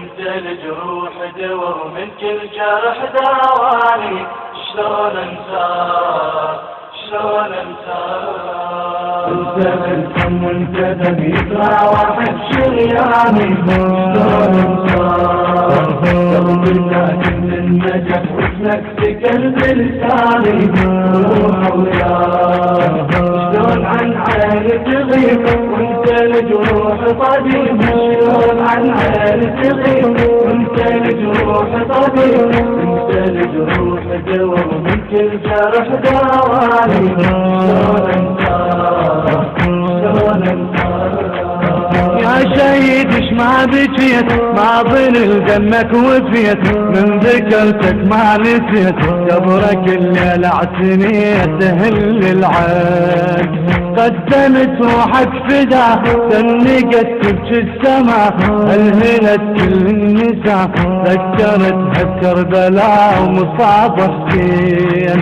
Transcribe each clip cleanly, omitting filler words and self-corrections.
وانت الجروح دوا ومن كل جرح داواني. شلون انساك شلون انساك؟ انت بالكم وانت دم يطلع واحد شرياني. شلون انساك؟ قلبي ساكن النجف واسمك سكن بلساني. روح وياك شلون عن عيني تغيب وانت الجروح طبيب. شلون عن عيني تغيب وانت الجروح طبيب. انت الجروح دوا ومن كل جرح داواني. شلون انساك شلون انساك؟ يا شهيد اش ما بكيت ما ظل دمك وفيت من ذكرتك ما نسيت. قبرك الليل اعتنيت تهل العين. قدمت روحك فدا تنقت تبكي السما. الهلت كل النساء ذكرتها بكربلاء ومصاب حسين.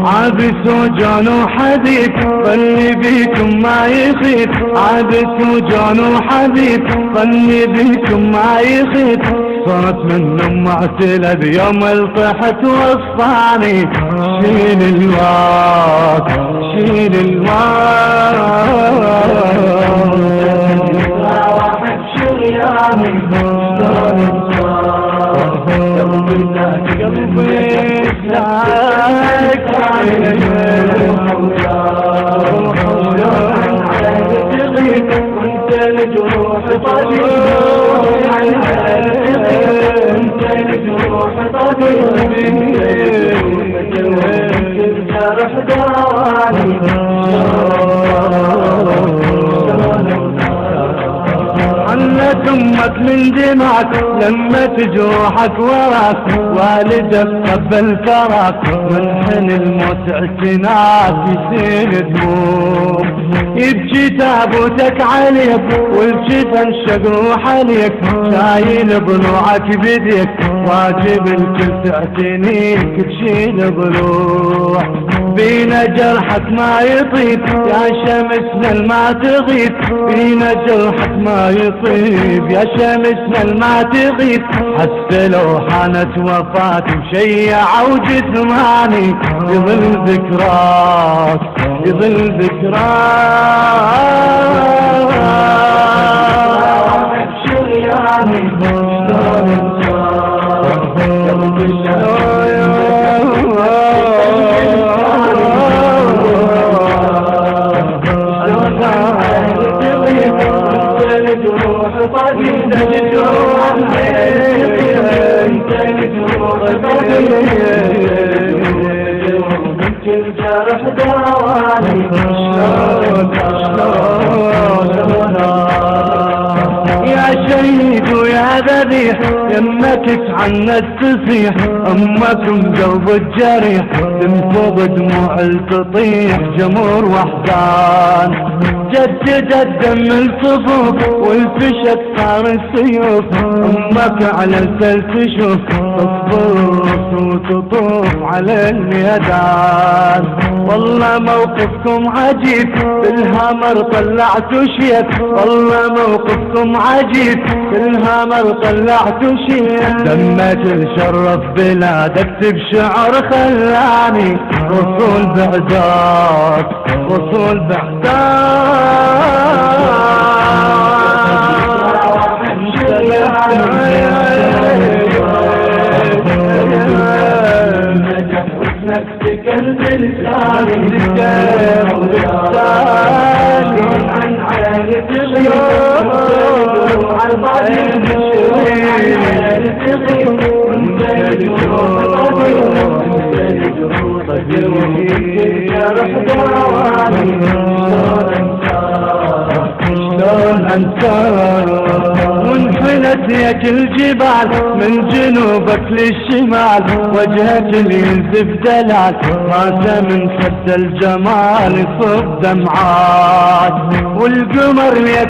عابس وجان وحبيب ظني بيكم ما يخيب. عابس وجان وحبيب ظني بيكم ما يخيب. صرت منهم معتلة بيوم الطحت وصاني. شيل الواد شيل الواد. واحد شرياني. شلون انساك؟ قلبي ساكن وانت الجروح طبيب. انت الجروح طبيب. الجرح داواني. عنت امك من دمعك لما تجروحك وراك. والدك قبل فراك منحن الموت اعتناك يسيل دموم. يبكي تابوتك عليك والجفن شق عليك. شايل ضلوعك بديك واجب الكل تعتنيك تشيل ضلوع. بينا جرحك ما يطيب يا شمسنا الما تغيب. بينا جرحك ما يطيب يا شمسنا الما تغيب. حتى لو حانت وفاتي مشيعة وجثماني. يظل ذكراك يظل ذكراك. شرياني. شلون انساك؟ قلبي الجروح طبيب. الجروح انت الجروح طبيب. من كل جرح داواني. يا شهيد ويا ذبيح يمك عنك تصيح. امك قلب الجريح تنفض دموع تطيح. جمهور وحدان جدد الدم الصفوف والفشت صار السيوف. امك على السل تشوف تصبر وتطوف على الميدان. والله موقفكم عجيب بالهامر طلعتوا شيب. والله موقفكم عجيب بالهامر طلعتوا شيب. لما تشرف بلادك تبشعر خلاني. وصول بعدك وصول بعدك. سكن بلساني. عن عيني تغيب عن ضعيف. عن تغيب وانت الجروح طبيب. الجرح داواني. شلون انساك؟ منحنت يك الجبال من جنوبك للشمال. وجهك اللي ينزف دلال راسه من خد الجمال يصب دمعات. والقمر